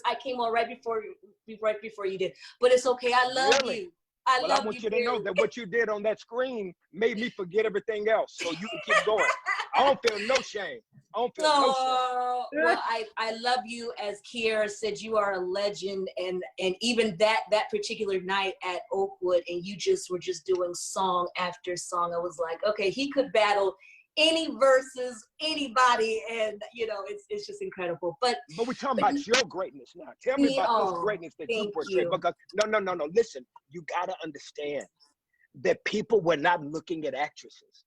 I came on right before you did. But it's okay. I love you. I want you to know that what you did on that screen made me forget everything else, so you can keep going. I don't feel no shame. I don't feel no shame. Well, I love you. As Kiara said, you are a legend, and even that particular night at Oakwood, and you were just doing song after song. I was like, okay, he could battle any versus anybody, and you know, it's just incredible. But we're talking about your greatness now. Tell me about this greatness that you portray. Because no. Listen, you gotta understand that people were not looking at actresses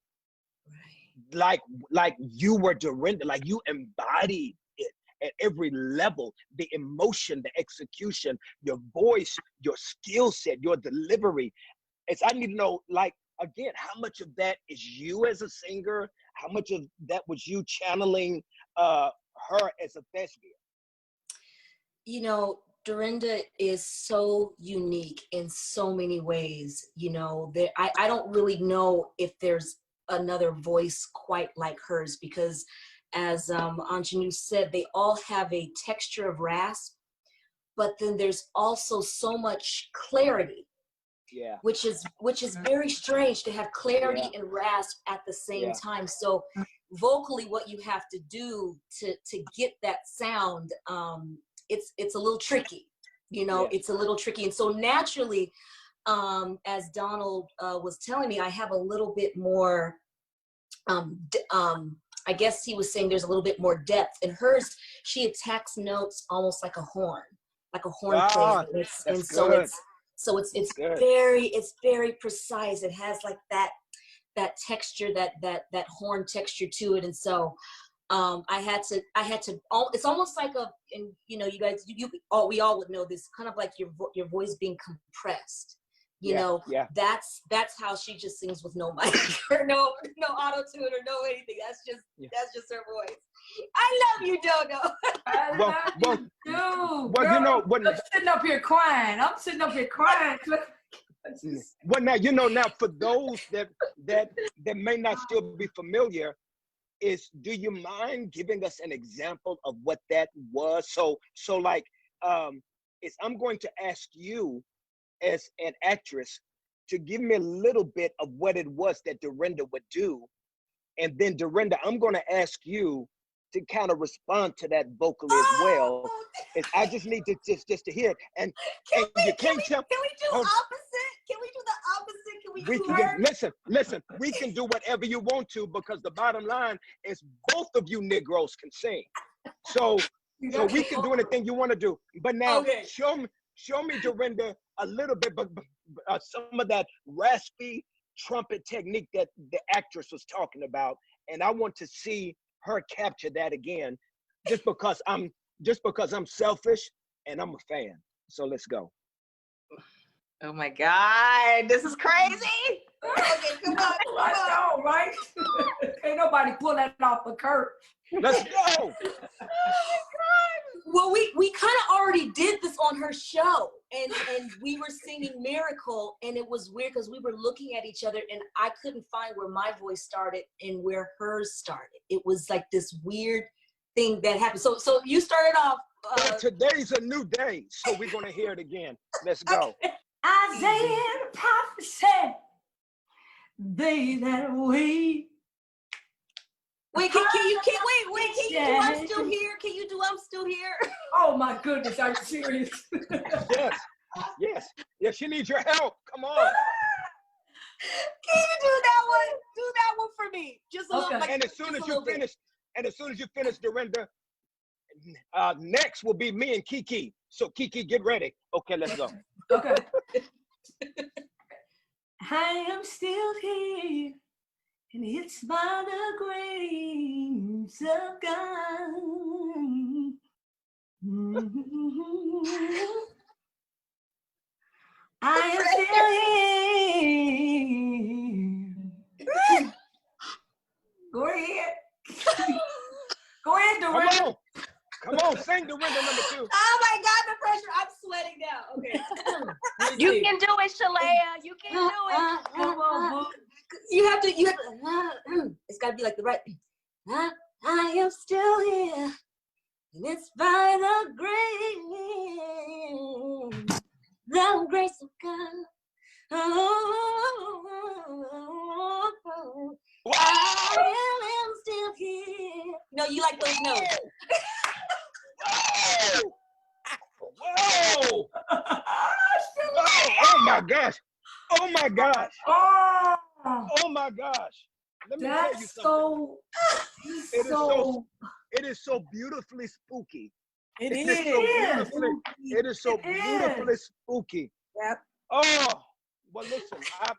like you were Dorinda, like you embodied it at every level, the emotion, the execution, your voice, your skill set, your delivery. I need to know, like, again, how much of that is you as a singer? How much of that was you channeling her as a thespian? You know, Dorinda is so unique in so many ways. You know, I don't really know if there's another voice quite like hers, because as Aunjanue said, they all have a texture of rasp, but then there's also so much clarity. Yeah. Which is very strange to have clarity and rasp at the same time. So vocally, what you have to do to get that sound, it's a little tricky, you know. It's a little tricky. And so naturally, as Donald was telling me, I have a little bit more, I guess he was saying there's a little bit more depth. In hers, she attacks notes almost like a horn player. So it's very precise. It has like that texture, that horn texture to it. And so I had to, it's almost like and you know, you guys, we all would know this, kind of like your voice being compressed. You know, that's how she just sings, with no mic or no auto-tune or no anything. That's just her voice. I love you, Dodo. I love you too. Well, you know, I'm sitting up here crying. Well, now, you know, for those that may not still be familiar, do you mind giving us an example of what that was? So like, I'm going to ask you, as an actress, to give me a little bit of what it was that Dorinda would do. And then Dorinda, I'm going to ask you to kind of respond to that vocally as well. I just need to just to hear it. And can we do opposite? Can we do the opposite? Can we do her? Listen, we can do whatever you want to, because the bottom line is both of you Negroes can sing. So we can do anything you want to do. But now show me, Dorinda, a little bit, but some of that raspy trumpet technique that the actress was talking about, and I want to see her capture that again, just because I'm selfish and I'm a fan. So let's go. Oh my God, this is crazy. Okay, come on. I know, right? Ain't nobody pull that off of Kurt. Let's go. Oh my God. Well, we kind of already did this on her show, and we were singing Miracle, and it was weird because we were looking at each other, and I couldn't find where my voice started and where hers started. It was like this weird thing that happened. So you started off. Today's a new day, so we're gonna hear it again. Let's go. Isaiah the prophet said, "They that wait." Wait, can you do I'm Still Here? Can you do I'm Still Here? Oh my goodness, are you serious? Yes, she needs your help. Come on. Can you do that one? Do that one for me. Just a little. Like, and as soon as you finish, Dorinda, next will be me and Kiki. So Kiki, get ready. Okay, let's go. Okay. I am still here, and it's by the grace of God. I am still here. Go ahead. Go ahead, Dorinda. Come on, sing Dorinda number 2. Oh my God, the pressure! I'm sweating now. Okay. You can do it, Shelea. You can do it. Come on, boo. You have to. It's got to be like the right. I am still here, and it's by the grace grace of God. I am still here. No, you like those notes. Whoa! Oh my gosh! Oh my gosh! Oh my gosh! Let me tell you something. It is so beautifully spooky. It is so beautifully spooky. Yep. Oh, well, listen, I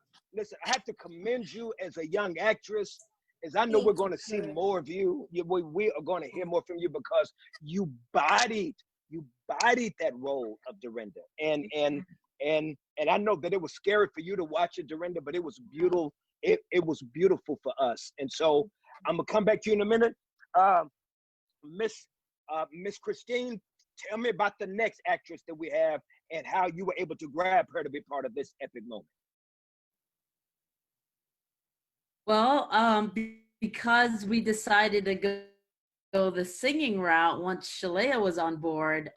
have to commend you as a young actress. As I know we're going to see more of you. We are going to hear more from you because you bodied that role of Dorinda. And I know that it was scary for you to watch it, Dorinda, but it was beautiful. It was beautiful for us. And so I'm gonna come back to you in a minute. Miss Christine, tell me about the next actress that we have and how you were able to grab her to be part of this epic moment. Well, because we decided to go the singing route once Shelea was on board,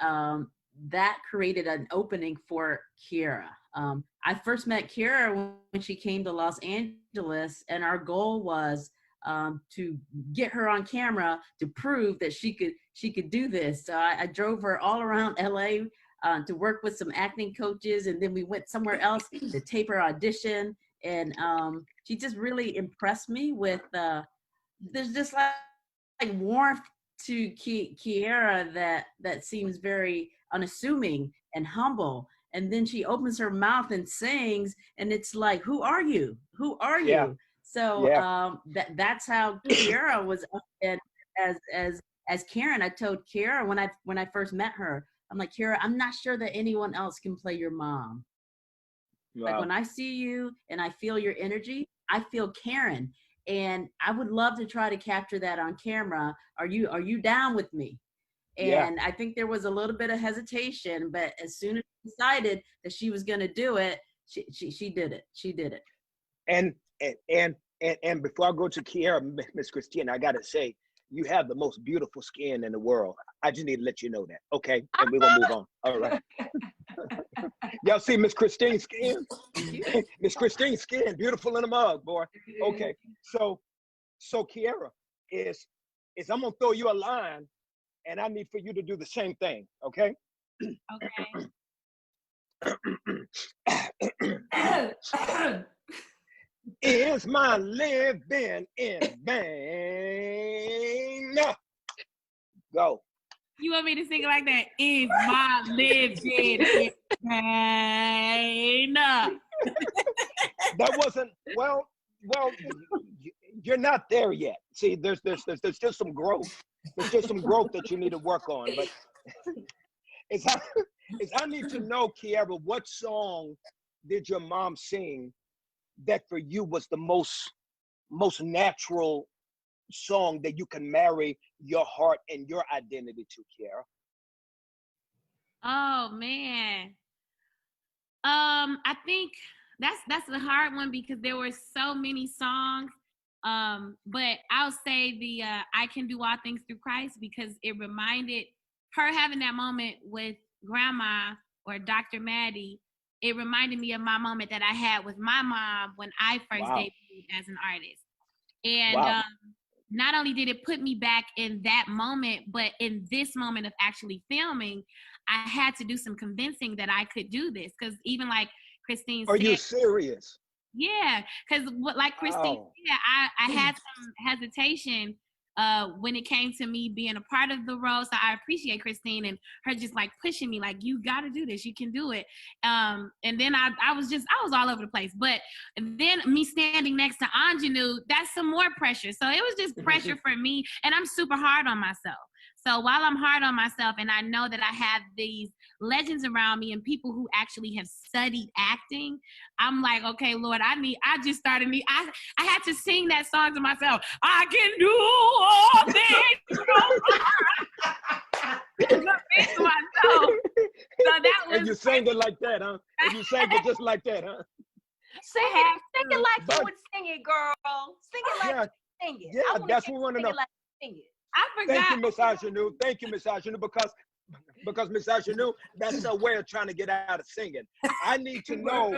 that created an opening for Kiera. I first met Kiera when she came to Los Angeles, and our goal was to get her on camera to prove that she could do this. So I drove her all around LA to work with some acting coaches, and then we went somewhere else to tape her audition. And she just really impressed me with there's just like warmth to Kiera that seems very unassuming and humble. And then she opens her mouth and sings, and it's like, who are you? Who are you? Yeah. So that's how Kiera was. And as Karen, I told Kiera when I first met her, I'm like, Kiera, I'm not sure that anyone else can play your mom. Wow. Like when I see you and I feel your energy, I feel Karen, and I would love to try to capture that on camera. Are you down with me? And I think there was a little bit of hesitation, but as soon as she decided that she was going to do it, she did it. She did it. And before I go to Kiera, Miss Christine, I gotta say, you have the most beautiful skin in the world. I just need to let you know that, okay? And we're gonna move on. All right. Y'all see Miss Christine's skin? Miss Christine's skin, beautiful in the mug, boy. Okay, so Kiera, is I'm gonna throw you a line, and I need for you to do the same thing, okay? Okay. Is my living in vain? Go. You want me to sing it like that? Is my living in vain? That wasn't well. You're not there yet. See, there's still some growth. There's still some growth that you need to work on. But I need to know, Kiera, what song did your mom sing that for you was the most natural song that you can marry your heart and your identity to, Kiera? Oh man. I think that's a hard one because there were so many songs. But I'll say the I Can Do All Things Through Christ, because it reminded her having that moment with Grandma or Dr. Maddie. It reminded me of my moment that I had with my mom when I first debuted as an artist. And not only did it put me back in that moment, but in this moment of actually filming, I had to do some convincing that I could do this. Because even like Christine said— Are you serious? Yeah, because like Christine said, I had some hesitation when it came to me being a part of the role. So I appreciate Christine and her just like pushing me, like, you got to do this, you can do it. And then I was all over the place. But then me standing next to Aunjanue, that's some more pressure. So it was just pressure for me, and I'm super hard on myself. So while I'm hard on myself and I know that I have these legends around me and people who actually have studied acting, I'm like, okay, Lord, I had to sing that song to myself. I can do all things. To myself. So that was— And you sang it like that, huh? And you sang it just like that, huh? Sing it like you would sing it, girl. Sing it like you sing it. Yeah, that's what we want to know. Like sing it. I forgot. Thank you, Miss Aunjanue. Thank you, Miss Aunjanue, because because Miss Aunjanue, that's her way of trying to get out of singing. I need to know